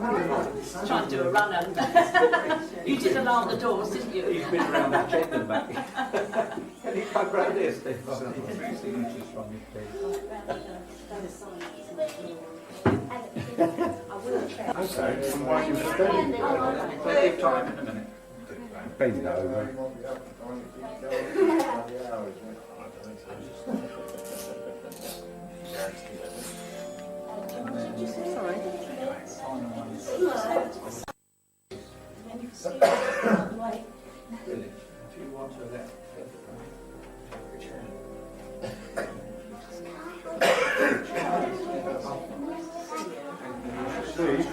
Trying to do a run and you did alarm the doors, didn't you? You've been around that check and back. Can you come round here, Steve? Signatures from you, please. Okay, I'm waiting for Steve. Plenty of time in a minute. Bend over. Sorry. Really? If you want to let Steve?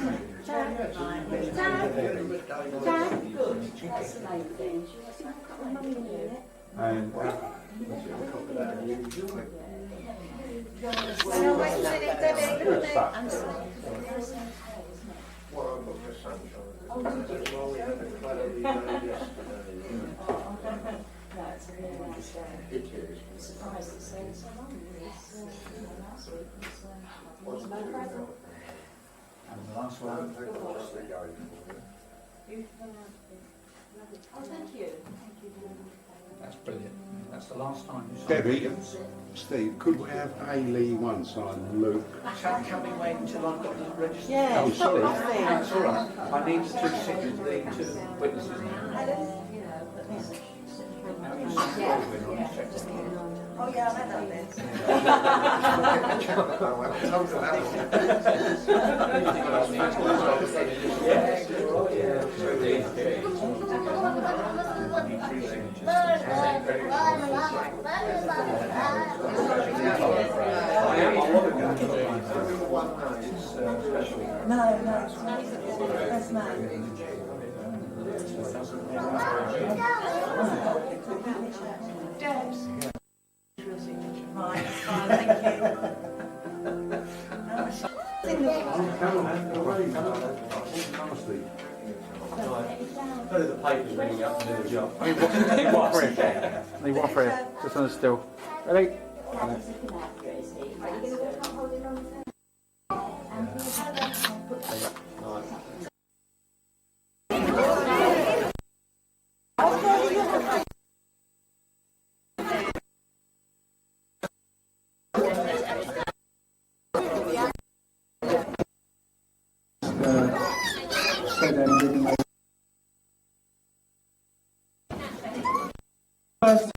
And and the last one. Oh, thank you. That's brilliant. That's the last time you saw Debbie, Steve, could we have Hayley one side and Luke? Can we wait until I've got the register? Yeah, Oh, sorry. That's all right. I need the two signatures, the two witnesses now. Oh yeah, I've had that bit. No, that's mine. Deb's. Right, fine, thank you. The paper's ringing up to do the job. Leave one for you. Just on still. Ready? First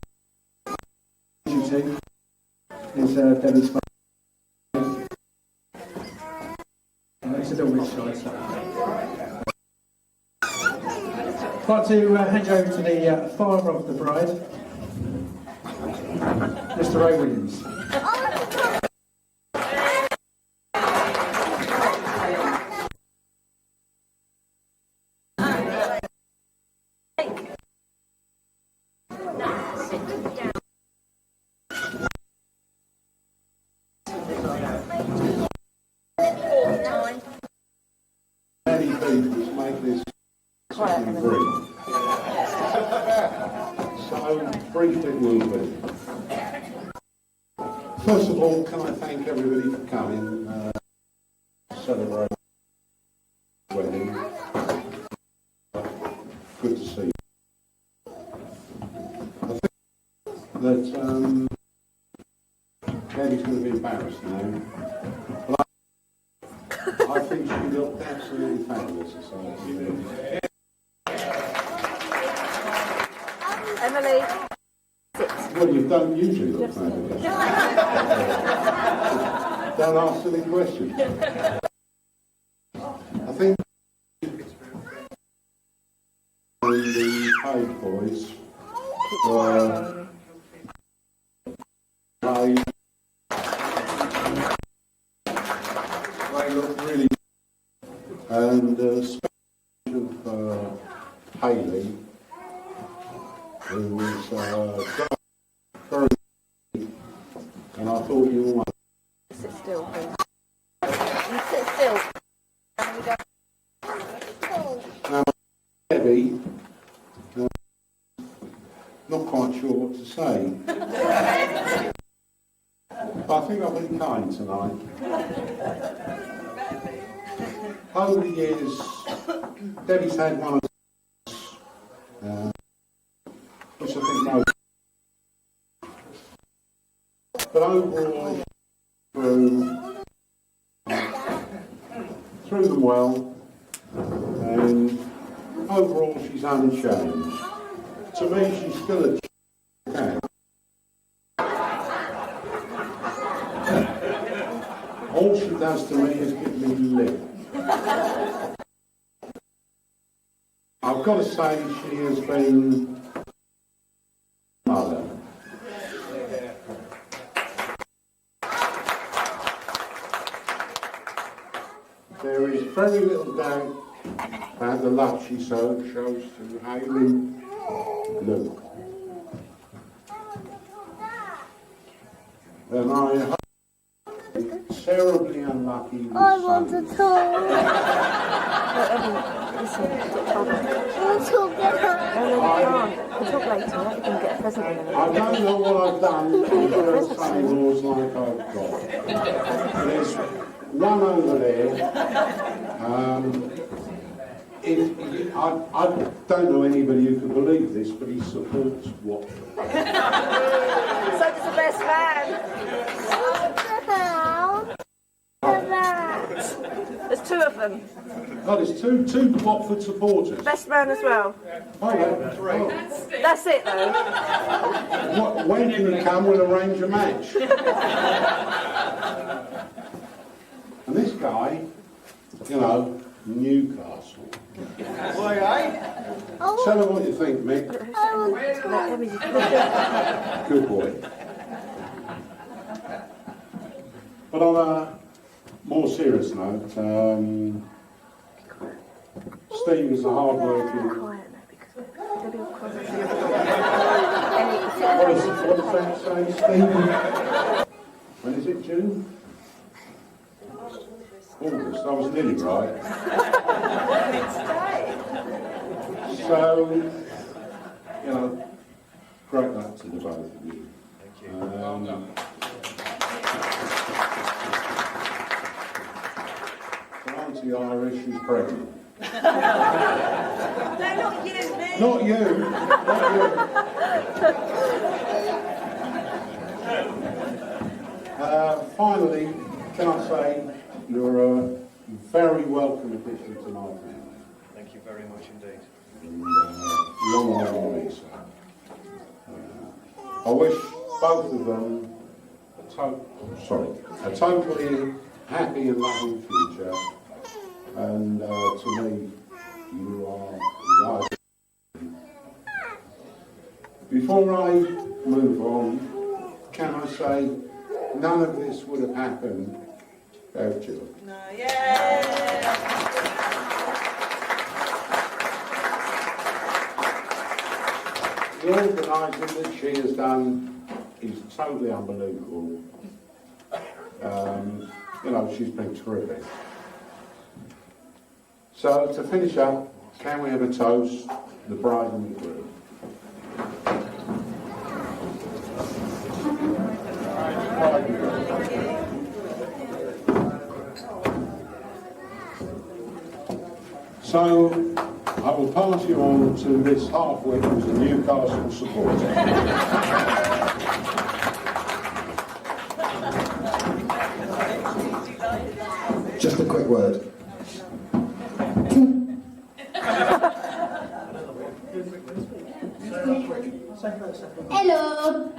duty is Debbie's phone. It's a little bit shy, so. I'd like to hand you over to the father of the bride, Mr. Ray Williams. Many people make this something brief. So brief it will be. First of all, can I thank everybody for coming, celebrate the wedding. Good to see you. I think that Debbie's going to be embarrassed now. I think she looked absolutely fabulous this afternoon. Emily. Well, you don't usually look fabulous. Don't ask silly questions. I think the Page boys were played. They look really good. And especially of Hayley, who was very good, and I thought you were one. Sit still, please. You sit still. Now, Debbie, not quite sure what to say. I think I've been kind tonight. over the years, Debbie's had one of which I think most. But overall, through them well, and overall she's unchanged. To me, she's still a cat. All she does to me is give me lip. I've got to say she has been mother. There is very little doubt about the love she shows to Hayley Luke. And I hope terribly unlucky with I want to talk. Listen, talk. I want to talk. No, you can't. We'll talk later. You can get a present in a minute. I don't know what I've done with the son-in-laws like I've got. There's one over there. I don't know anybody who can believe this, but he supports Watford. So does the best man. There's two of them. Oh, there's two Watford supporters. Best man as well. Oh, yeah. Three. Oh. That's it though. When can you come? We'll arrange a match. And this guy, you know, Newcastle. Tell him what you think, Mick. Good boy. But on a more serious note, Steve is a hard-working. What does that say, Steve? When is it, June? August. I was nearly right. So, you know, great luck to the both of you. Auntie Irish is pregnant. No, not you, me. Not you. Not you. Finally, can I say you're a very welcome addition to my family. Thank you very much indeed. And, long may so. I wish both of them a totally happy and loving future. And to me, you are the ideal. Before I move on, can I say none of this would have happened without you. No, yeah. The organising that she has done is totally unbelievable. You know, she's been terrific. So, to finish up, can we have a toast, the bride and the groom? Bride and groom. So, I will pass you on to this half-wit who's a Newcastle supporter. Just a quick word. Hello.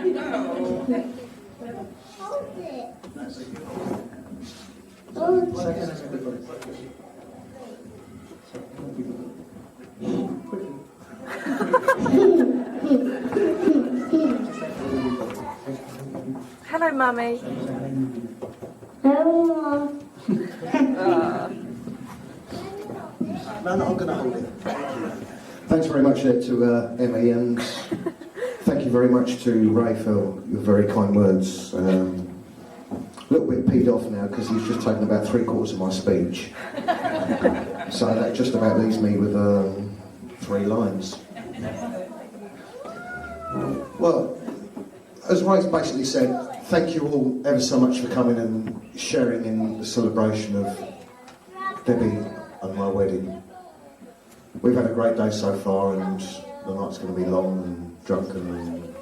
Hold it. Hello, Mummy. Hello. No, I'm going to hold it. Thanks very much there to Emmy, and thank you very much to Ray for your very kind words. A little bit peed off now because he's just taken about 3/4 of my speech. So that just about leaves me with 3 lines. Well, as Ray's basically said, thank you all ever so much for coming and sharing in the celebration of Debbie and my wedding. We've had a great day so far, and the night's going to be long and drunken and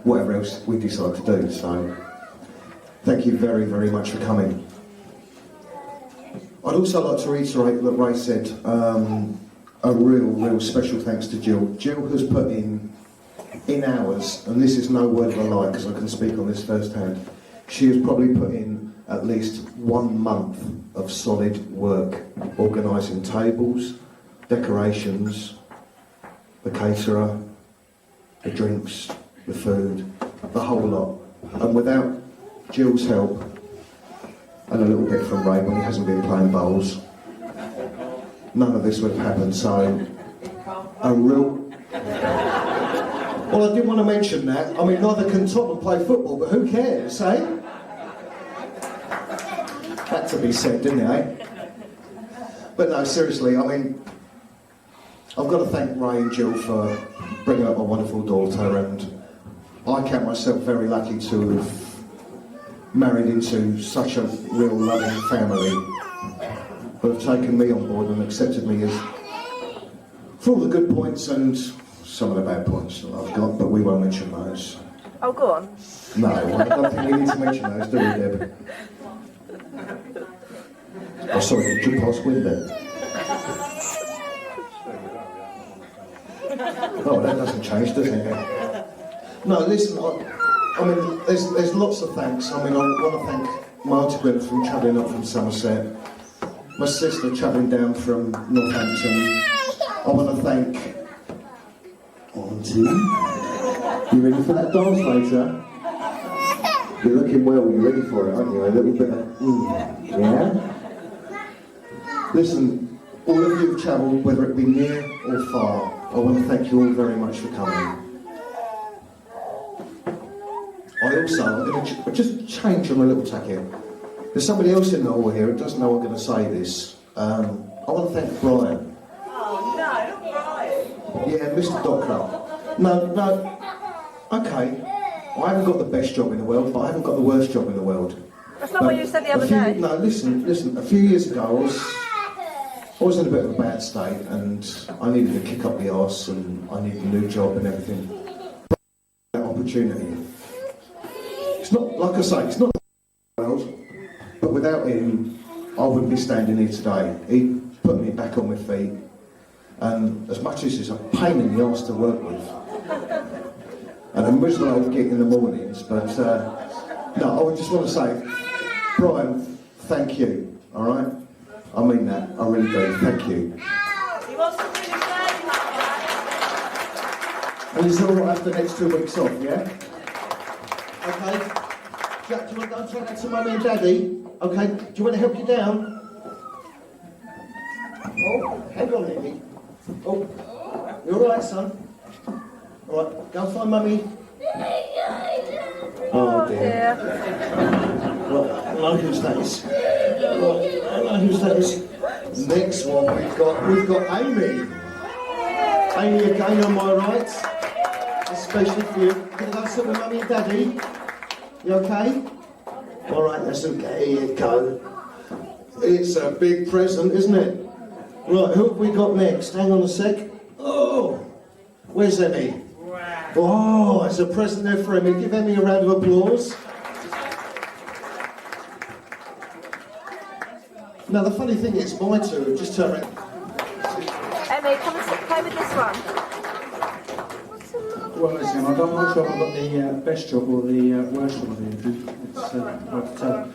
whatever else we decide to do. So, thank you very, very much for coming. I'd also like to reiterate what Ray said. A real special thanks to Jill. Jill has put in hours, and this is no word of a lie because I can speak on this firsthand. She has probably put in at least 1 month of solid work, organising tables, decorations, the caterer, the drinks, the food, the whole lot. And without Jill's help, and a little bit from Ray when he hasn't been playing bowls, none of this would have happened. So, a real... Well, I didn't want to mention that. I mean, neither can Tottenham play football, but who cares, eh? Had to be said, didn't it, eh? But no, seriously, I mean, I've got to thank Ray and Jill for bringing up my wonderful daughter, and I count myself very lucky to have married into such a real loving family who have taken me on board and accepted me as, for all the good points and some of the bad points that I've got, but we won't mention those. Oh, go on. No, I don't think we need to mention those, do we, Deb? Oh, sorry, did you pass with it? Oh, that doesn't change, does it? No, listen, I mean, there's lots of thanks. I mean, I want to thank my auntie Gwyneth from travelling up from Somerset, my sister travelling down from Northampton. I want to thank Auntie. You ready for that dance later? You're looking well, you're ready for it, aren't you? A little bit of, yeah? Listen, all of you have travelled, whether it be near or far, I want to thank you all very much for coming. I'm going to just change on a little tack here. There's somebody else in the hall here who doesn't know I'm going to say this. I want to thank Brian. Oh, no, Brian. Yeah, Mr. Docker. No, okay. I haven't got the best job in the world, but I haven't got the worst job in the world. That's not what you said the other day. No, listen. A few years ago, I was in a bit of a bad state, and I needed to kick up the arse, and I needed a new job and everything. That opportunity. It's not, like I say, it's not the world, but without him, I wouldn't be standing here today. He put me back on my feet, and as much as it's a pain in the arse to work with, and a miserable old gig in the mornings, but no, I would just want to say, Brian, thank you, all right? I mean that, I really do, thank you. He wants to do his name, And is all right after the next 2 weeks off, yeah? Okay. Jack, do you want to go and try that to Mummy and Daddy? Okay, do you want to help you down? Oh, hang on, Emmy. Oh, you all right, son? All right, go and find Mummy. Oh, dear. Right, I know whose that is. Right, I know whose that is. Next one we've got Amy. Amy again on my right. Especially for you. Can I go sit with Mummy and Daddy? You okay? All right, that's okay. Here you go. It's a big present, isn't it? Right, who have we got next? Hang on a sec. Oh, where's Emmy? Wow. Oh, it's a present there for Emmy. Give Emmy a round of applause. Now, the funny thing is, my two have just turned around. Emmy, come and play with this one. Well, listen, I'm not sure if I've got the best job or the worst job of the evening. It's hard to tell.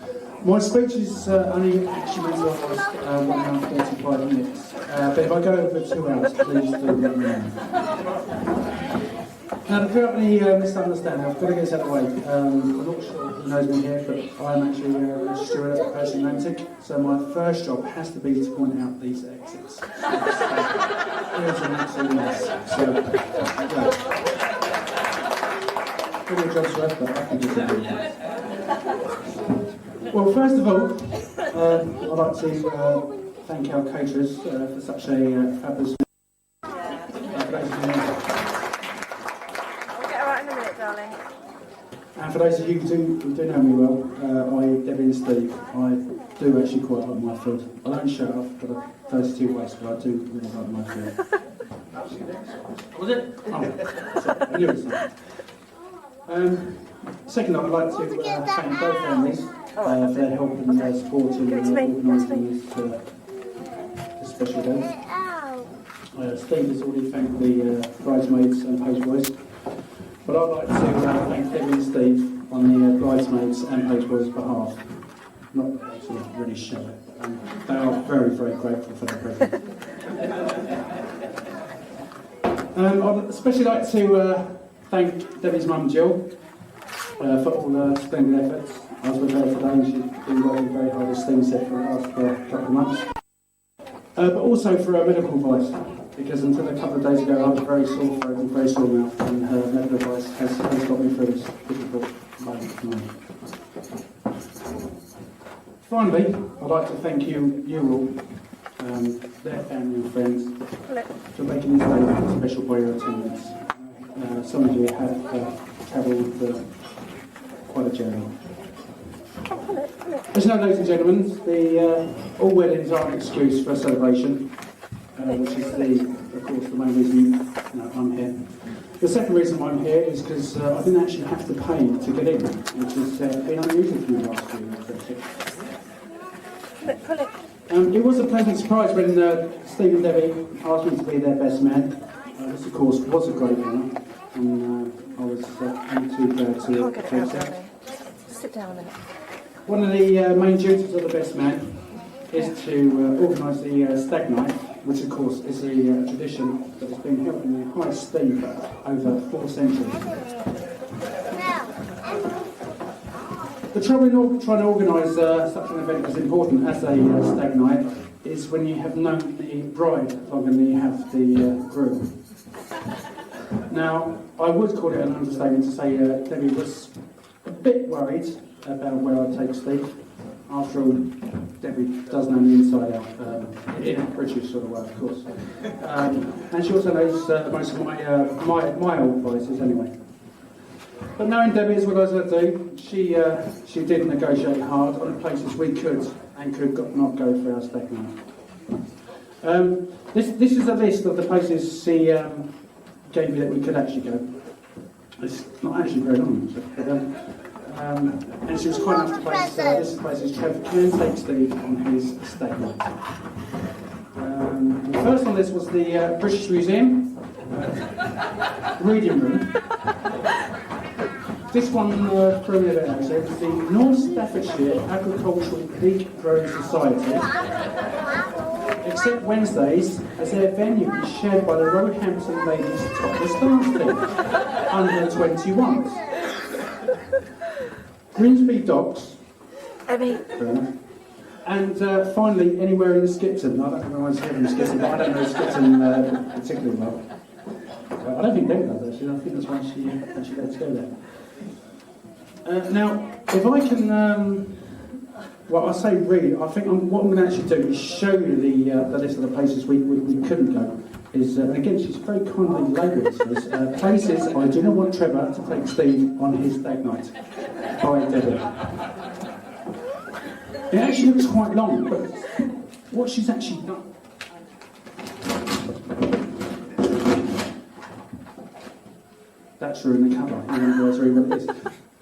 My speech is only actually meant to last 1 hour and 45 minutes. But if I go over 2 hours, please do let me know. Now, to clear up any misunderstanding, I've got to get this out of the way. I'm not sure who knows me here, but I'm actually a steward at Percy Atlantic. So my first job has to be to point out these exits. Here's an absolute mess. So, okay. All the jobs left, but I can just do it. Well, first of all, I'd like to thank our caterers for such a fabulous. Darling. And for those of you who do know me well, I, Deb Steve, I do actually quite like my food. I don't show off for the first 2 weeks, but I do really like my food. Was it? Oh, sorry, I knew it was not. Second, I'd like to thank both families for their help and support in organising this special day. Steve has already thanked the bridesmaids and postboys, but I'd like to thank Deb and Steve on the bridesmaids and postboys' behalf. Not actually really show it, but they are very, very grateful for the present. I'd especially like to thank Debbie's mum Jill for all her splendid efforts. I was with her today and she's been working very hard, as Steve said, for the last couple of months. But also for her medical advice, because until a couple of days ago I was very sore throat and very sore mouth, and her medical advice has got me through this difficult moment. Finally, I'd like to thank you all, their family and friends, for making this day a special by your attendance. Some of you have travelled quite a journey. As you know, ladies and gentlemen, all weddings are an excuse for a celebration, which is, of course, the main reason I'm here. The second reason why I'm here is because I didn't actually have to pay to get in, which has been unusual for me last few years. It was a pleasant surprise when Steve and Debbie asked me to be their best man. This, of course, was a great honour, and I was only too glad to take it. Sit down a minute. One of the main duties of the best man is to organise the stag night, which, of course, is a tradition that has been held in the highest esteem for over 4 centuries. The trouble in trying to organise such an event as important as a stag night is when you have known the bride longer than you have the groom. Now, I would call it an understatement to say Debbie was a bit worried about where I'd take Steve. After all, Debbie does know the inside out, in a British sort of way, of course. And she also knows most of my old vices anyway. But knowing Debbie as well as I do, she did negotiate hard on the places we could and could not go for our stag night. This is a list of the places she gave me that we could actually go. It's not actually very long, but, and she was kind enough to place this places Trevor can take Steve on his stag night. The first on this was the British Museum reading room. This one threw me a bit actually. It's the North Staffordshire Agricultural Peak Growing Society. Except Wednesdays, as their venue is shared by the Roehampton Ladies Topless Dance Team, under 21s. Grimsby Docks. Emmy. And finally, anywhere in Skipton. I don't know if anyone's here in Skipton, but I don't know Skipton particularly well. I don't think Deb does actually. I think that's why she lets go there. Now, if I can, well, I say read. I think what I'm going to actually do is show you the list of the places we couldn't go. Is and again, she's very kindly labelled this places I do not want Trevor to take Steve on his stag night by Debbie. It actually looks quite long, but what she's actually done. That's ruined the cover. I don't know what it is.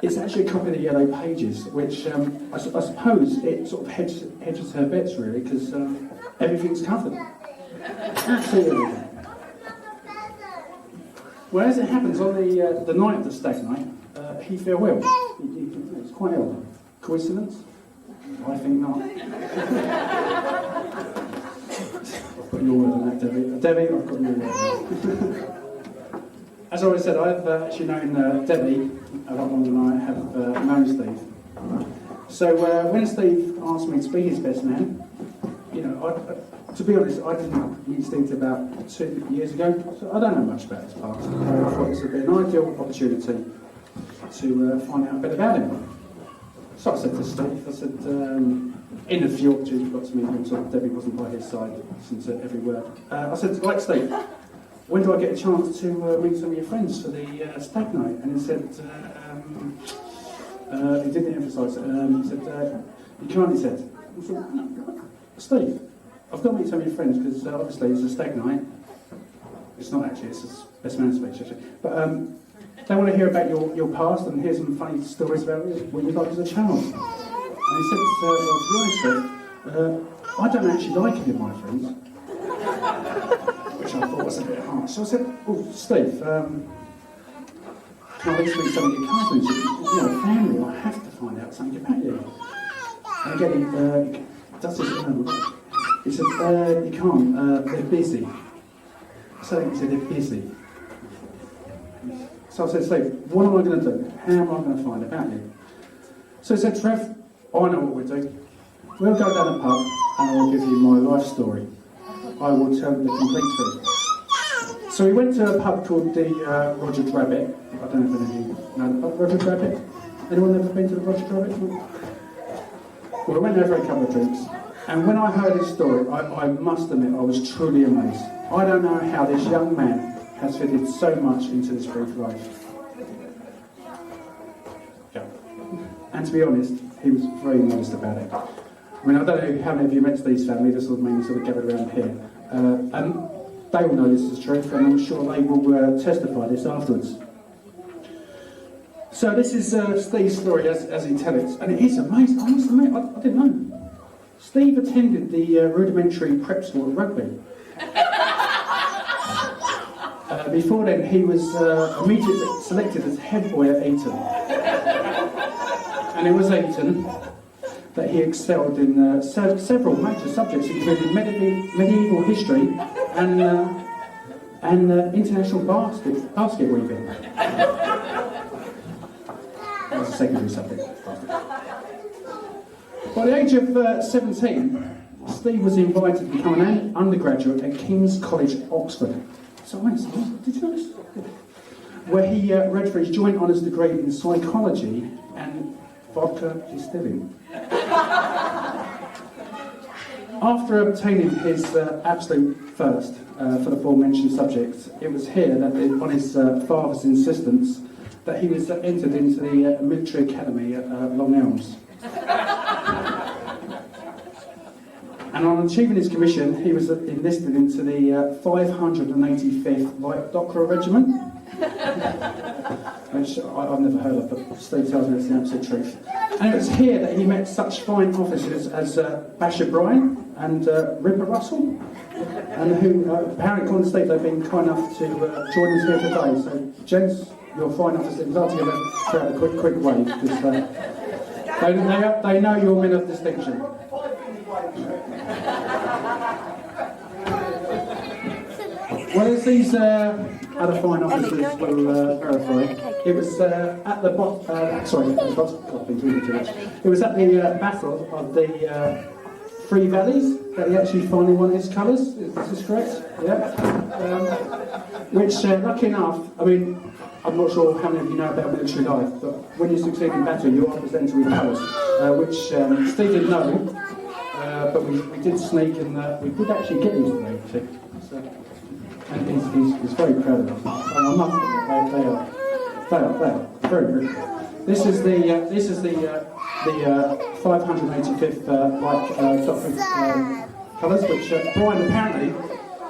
It's actually a copy of the Yellow Pages, which I suppose it sort of hedges her bets really, because everything's covered. Absolutely everything. Well, as it happens, on the night of the stag night, he fell ill. He was quite ill. Coincidence? I think not. I've got your word on that, Debbie. Debbie, I've got your word on that. As I always said, I've actually known Debbie a lot longer than I have known Steve. So when Steve asked me to be his best man, to be honest, I didn't meet Steve about 2 years ago, so I don't know much about his past. I thought this would be an ideal opportunity to find out a bit about him. So I said to Steve, I said, in the few opportunities we got to meet him, so Debbie wasn't by his side since every word. I said, right, Steve, when do I get a chance to meet some of your friends for the stag night? And he said, he didn't emphasise it, he said, he kindly said, I thought, no, Steve, I've got to meet some of your friends because obviously it's a stag night. It's not actually, it's a best man speech actually. But they want to hear about your past and hear some funny stories about what you like as a child. And he said, well, to be honest, Steve, I don't actually like any of my friends. Which I thought was a bit harsh. So I said, oh, Steve, can I read some of your cards? And he said, you know, family, I have to find out something about you. And again, he does this, he said, you can't, they're busy. So he said, they're busy. So I said, Steve, what am I going to do? How am I going to find about you? So he said, Trev, I know what we'll do. We'll go down a pub and I will give you my life story. I will tell you the complete truth. So we went to a pub called the Roger's Rabbit. I don't know if any of you know the pub, Roger's Rabbit. Anyone ever been to the Roger's Rabbit? Well, we went there for a couple of drinks. And when I heard his story, I must admit I was truly amazed. I don't know how this young man has fitted so much into this brief life. Yeah. And to be honest, he was very modest about it. I mean, I don't know how many of you met Steve's family, this was mainly sort of gathered around here. And they all know this is the truth, and I'm sure they will testify this afterwards. So this is Steve's story as he tells it, and it is amazing. I must admit, I didn't know. Steve attended the rudimentary prep school at Rugby. Before then, he was immediately selected as head boy at Eton. And it was Eton that he excelled in several major subjects, including medieval history and international basket weaving. That was a secondary subject. By the age of 17, Steve was invited to become an undergraduate at King's College, Oxford. So did you know this? Where he read for his joint honours degree in psychology and vodka distilling. After obtaining his absolute first for the aforementioned subjects, it was here that, on his father's insistence, that he was entered into the military academy at Long Elms. And on achieving his commission, he was enlisted into the 585th Light Dockra Regiment, which I've never heard of, but Steve tells me it's the absolute truth. And it was here that he met such fine officers as Basher Bryan and Ripper Russell, and who, apparently, according to Steve, they've been kind enough to join us here today. So, gents, you're fine officers. I'd like to give a crowd a quick wave, because they know you're men of distinction. Well, as these other fine officers will verify, it was at the it was at the battle of the Three Valleys that he actually finally won his colours. Is this correct? Yeah. Which, lucky enough, I mean, I'm not sure how many of you know about military life, but when you succeed in battle, you are presented with colours, which Steve didn't know. But we did sneak and we did actually get these today, so, and he's very proud of them. I must admit, they are very good. This is the 585th Light Dockra colours, which Brian, apparently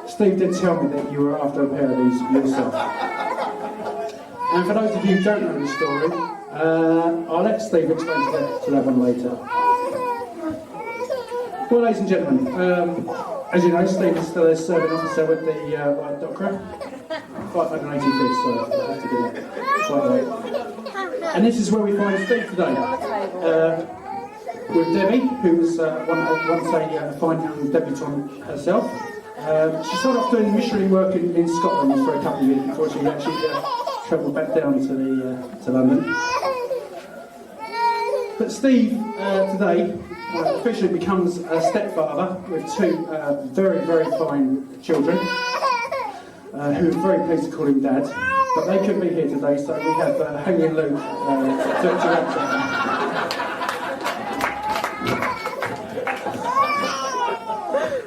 Steve did tell me that you were after a pair of these yourself. And for those of you who don't know the story, I'll let Steve explain to that one later. Well, ladies and gentlemen, as you know, Steve is still a serving officer with the Light Dockra. 585th, so I have to get that quite right. And this is where we find Steve today, with Debbie, who was once a fine young debutante herself. She started off doing missionary work in Scotland for a couple of years before she actually travelled back down to London. But Steve today officially becomes a stepfather with two very, very fine children, who are very pleased to call him Dad. But they couldn't be here today, so we have Haley and Luke to answer.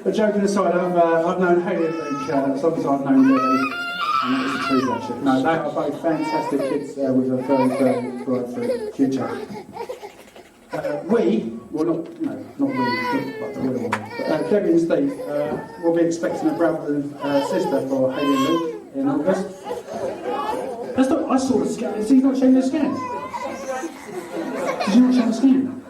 But joking aside, I've known Haley and Luke as long as I've known Debbie, and that is the truth actually. No, they are both fantastic kids with a very, very bright future. well not we, but the real one, but Debbie and Steve will be expecting a brother and sister for Hayley and Luke in August. That's not, I saw the scan. Is he not showing the scan? Did you not show the scan?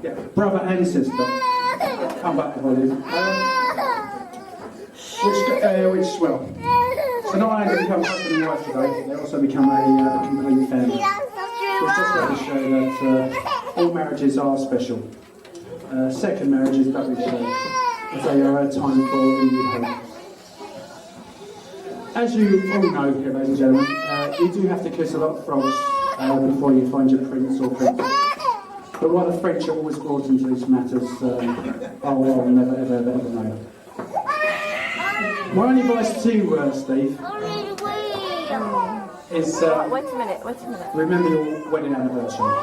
Yeah, brother and sister. Come back the volume. Which well. So not only do they become husband and wife today, they also become a complete family. Which just goes to show that all marriages are special. Second marriages doubly so, as they are a time for renewed hope. As you all know here, ladies and gentlemen, you do have to kiss a lot of frogs before you find your prince or princess. But what the French are always brought into these matters, I'll never ever know. My only advice to you, Steve, is Wait a minute. remember your wedding anniversary.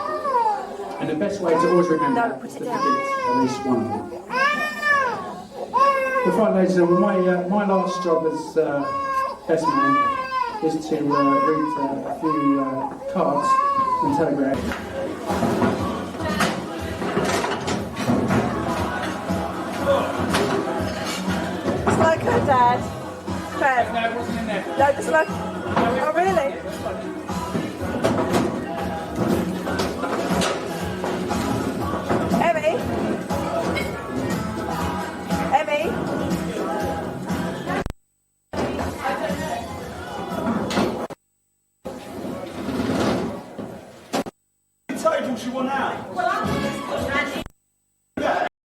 And the best way to always remember No, put is it to down. forget at least one of them. But fine, ladies and gentlemen, my last job as best man is to read a few cards and telegrams. It's like her dad. Trev. No, it's like... Oh, really?